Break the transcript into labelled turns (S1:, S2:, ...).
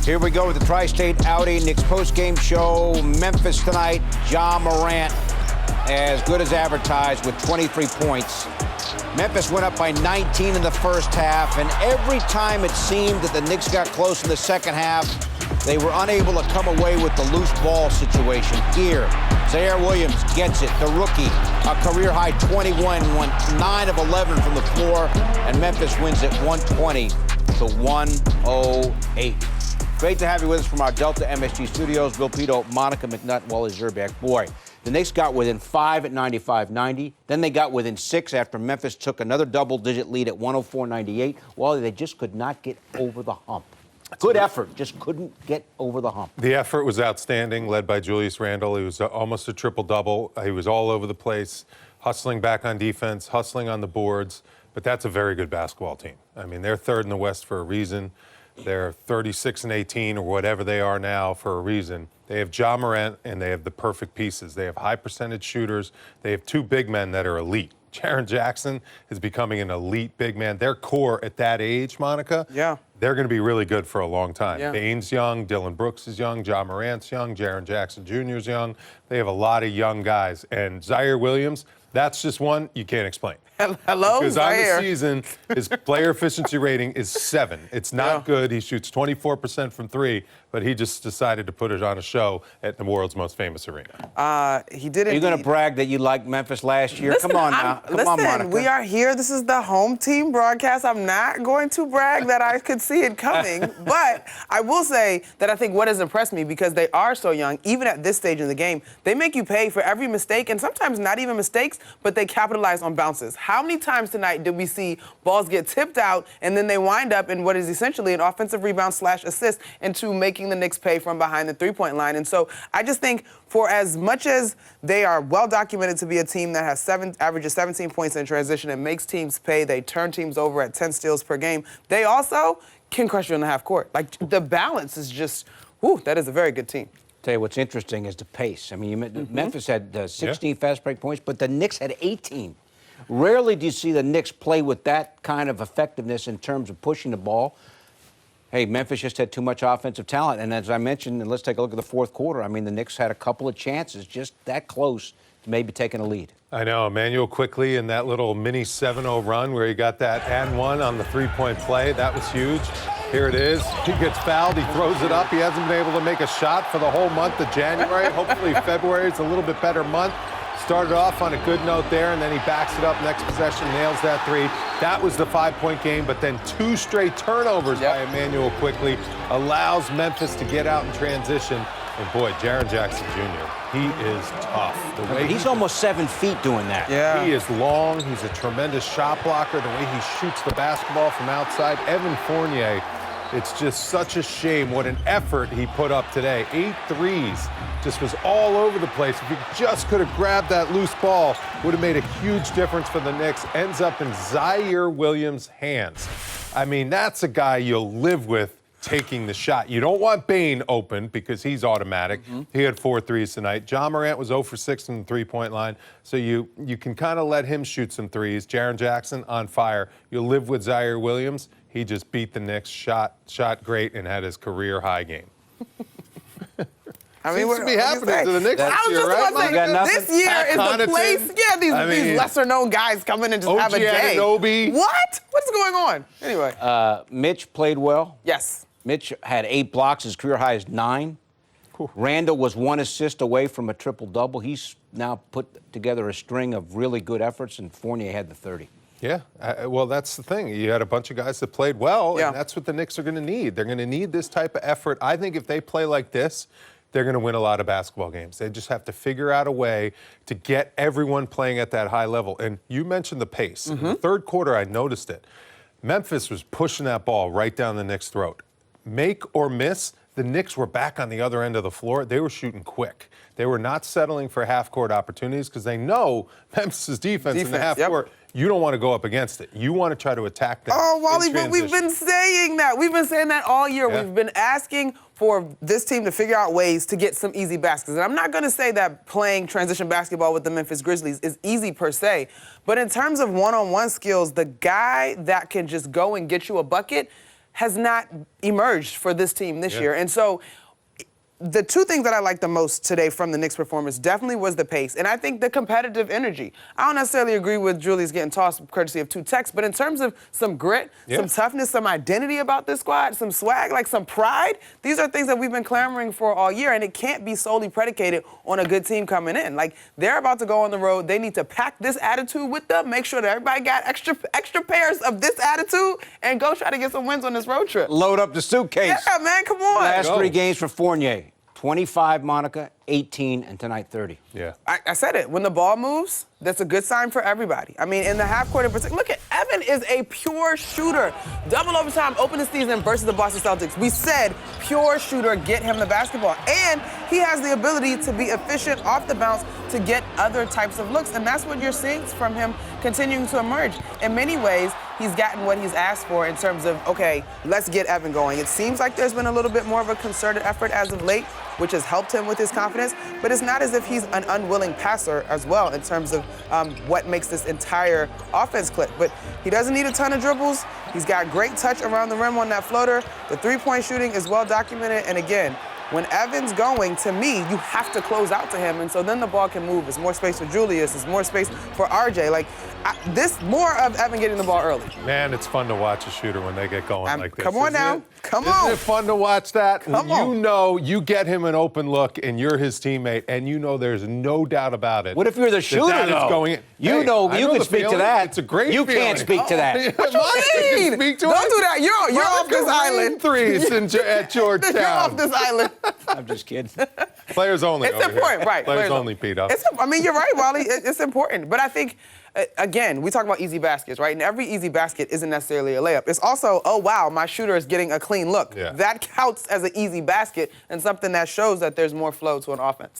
S1: Here we go with the Tri-State outing. Knicks post-game show. Memphis tonight. Ja Morant, as good as advertised, with 23 points. Memphis went up by 19 in the first half, and every time it seemed that the Knicks got close in the second half, they were unable to come away with the loose ball situation. Here, Jaren Williams gets it, the rookie, a career-high 21, won 9 of 11 from the floor, and Memphis wins it 120 to 108. Great to have you with us from our Delta MSG studios. Bill Pito, Monica McNutt, Wally Zerbeck. Boy, the Knicks got within 5 at 95-90. Then they got within 6 after Memphis took another double-digit lead at 104-98. Wally, they just could not get over the hump. Good effort, just couldn't get over the hump.
S2: The effort was outstanding, led by Julius Randle. He was almost a triple-double. He was all over the place, hustling back on defense, hustling on the boards. But that's a very good basketball team. I mean, they're third in the West for a reason. They're 36-18 or whatever they are now for a reason. They have Ja Morant, and they have the perfect pieces. They have high-percentage shooters. They have 2 big men that are elite. Jaren Jackson is becoming an elite big man. Their core at that age, Monica, they're going to be really good for a long time.
S3: Yeah.
S2: Bane's young, Dillon Brooks is young, Ja Morant's young, Jaren Jackson Jr. is young. They have a lot of young guys. And Zaire Williams, that's just one you can't explain.
S3: Hello,
S2: Because
S3: Zaire.
S2: on the season, his player efficiency rating is 7. It's not good. He shoots 24% from 3, but he just decided to put it on a show at the world's most famous arena.
S3: He did it.
S1: Are you going to brag that you liked Memphis last year?
S3: Listen,
S1: Come on now. Come on, Monica.
S3: We are here. This is the home team broadcast. I'm not going to brag that I could see it coming, but I will say that I think what has impressed me, because they are so young, even at this stage in the game, they make you pay for every mistake, and sometimes not even mistakes, but they capitalize on bounces. How many times tonight did we see balls get tipped out and then they wind up in what is essentially an offensive rebound / assist into making the Knicks pay from behind the three-point line? And so I just think for as much as they are well documented to be a team that has averages 17 points in transition and makes teams pay, they turn teams over at 10 steals per game, they also can crush you in the half court. Like, the balance is just, whew, that is a very good team.
S1: Tell you what's interesting is the pace. I mean, Memphis had 16 fast break points, but the Knicks had 18. Rarely do you see the Knicks play with that kind of effectiveness in terms of pushing the ball. Hey, Memphis just had too much offensive talent. And as I mentioned, and let's take a look at the fourth quarter, I mean, the Knicks had a couple of chances just that close to maybe taking a lead.
S2: I know. Emmanuel quickly in that little mini 7-0 run where he got that and one on the three-point play. That was huge. Here it is. He gets fouled. He throws it up. He hasn't been able to make a shot for the whole month of January. Hopefully February is a little bit better month. Started off on a good note there, and then he backs it up next possession, nails that 3. That was the 5-point game, but then 2 straight turnovers by Emmanuel quickly allows Memphis to get out in transition. And boy, Jaren Jackson Jr., he is tough. The way
S1: he's almost 7 feet doing that.
S3: Yeah.
S2: He is long. He's a tremendous shot blocker. The way he shoots the basketball from outside. Evan Fournier, it's just such a shame what an effort he put up today. 8 threes. Just was all over the place. If he just could have grabbed that loose ball, would have made a huge difference for the Knicks. Ends up in Zaire Williams' hands. I mean, that's a guy you'll live with taking the shot. You don't want Bane open because he's automatic. He had 4 threes tonight. Ja Morant was 0 for 6 from the three-point line, so you can kind of let him shoot some threes. Jaren Jackson on fire. You'll live with Zaire Williams. He just beat the Knicks, shot great, and had his career-high game.
S3: I mean,
S2: seems to be happening to the Knicks this year, right?
S3: This year is the place. Yeah, these lesser-known guys come in and just have a day.
S2: Anunoby.
S3: What? What's going on? Anyway.
S1: Mitch played well.
S3: Yes.
S1: Mitch had 8 blocks. His career high is 9. Randall was 1 assist away from a triple-double. He's now put together a string of really good efforts, and Fournier had the 30.
S2: Yeah, well, that's the thing. You had a bunch of guys that played well, and that's what the Knicks are going to need. They're going to need this type of effort. I think if they play like this, they're going to win a lot of basketball games. They just have to figure out a way to get everyone playing at that high level. And you mentioned the pace. In the third quarter, I noticed it. Memphis was pushing that ball right down the Knicks' throat. Make or miss, the Knicks were back on the other end of the floor. They were shooting quick. They were not settling for half-court opportunities because they know Memphis' defense in the half-court. You don't want to go up against it. You want to try to attack them.
S3: Oh, Wally, but we've been saying that. We've been saying that all year. We've been asking for this team to figure out ways to get some easy baskets. And I'm not going to say that playing transition basketball with the Memphis Grizzlies is easy per se, but in terms of one-on-one skills, the guy that can just go and get you a bucket has not emerged for this team this year. And so the two things that I liked the most today from the Knicks' performance definitely was the pace, and I think the competitive energy. I don't necessarily agree with Julius getting tossed courtesy of 2 techs, but in terms of some grit, some toughness, some identity about this squad, some swag, like some pride, these are things that we've been clamoring for all year, and it can't be solely predicated on a good team coming in. Like, they're about to go on the road. They need to pack this attitude with them, make sure that everybody got extra pairs of this attitude, and go try to get some wins on this road trip.
S1: Load up the suitcase.
S3: Yeah, man, come on.
S1: Last 3 games for Fournier. 25, Monica, 18, and tonight 30.
S2: Yeah.
S3: I said it. When the ball moves, that's a good sign for everybody. I mean, in the half court in particular, look at Evan is a pure shooter. Double overtime, open the season versus the Boston Celtics. We said pure shooter, get him the basketball. And he has the ability to be efficient off the bounce to get other types of looks. And that's what you're seeing from him continuing to emerge. In many ways, he's gotten what he's asked for in terms of, okay, let's get Evan going. It seems like there's been a little bit more of a concerted effort as of late, which has helped him with his confidence. But it's not as if he's an unwilling passer as well in terms of what makes this entire offense click. But he doesn't need a ton of dribbles. He's got great touch around the rim on that floater. The three-point shooting is well documented. And again, when Evan's going, to me, you have to close out to him, and so then the ball can move. It's more space for Julius. It's more space for RJ. Like, more of Evan getting the ball early.
S2: Man, it's fun to watch a shooter when they get going like this.
S3: Come on now. Come on.
S2: Isn't it fun to watch that?
S3: Come on.
S2: You know, you get him an open look, and you're his teammate, and you know there's no doubt about it.
S1: What if you're the shooter, though?
S2: Going in.
S1: You know, you can speak to that.
S2: It's a great
S1: You
S2: feeling.
S1: can't speak to that.
S3: What you mean?
S2: Speak to
S3: Don't
S2: it.
S3: do that. You're off this island.
S2: Threes at Georgetown.
S3: You're off this island.
S1: I'm just kidding.
S2: Players only.
S3: It's important, right?
S2: Players only, Pete.
S3: I mean, you're right, Wally. It's important. But I think, again, we talk about easy baskets, right? And every easy basket isn't necessarily a layup. It's also, oh, wow, my shooter is getting a clean look.
S2: Yeah.
S3: That counts as an easy basket and something that shows that there's more flow to an offense.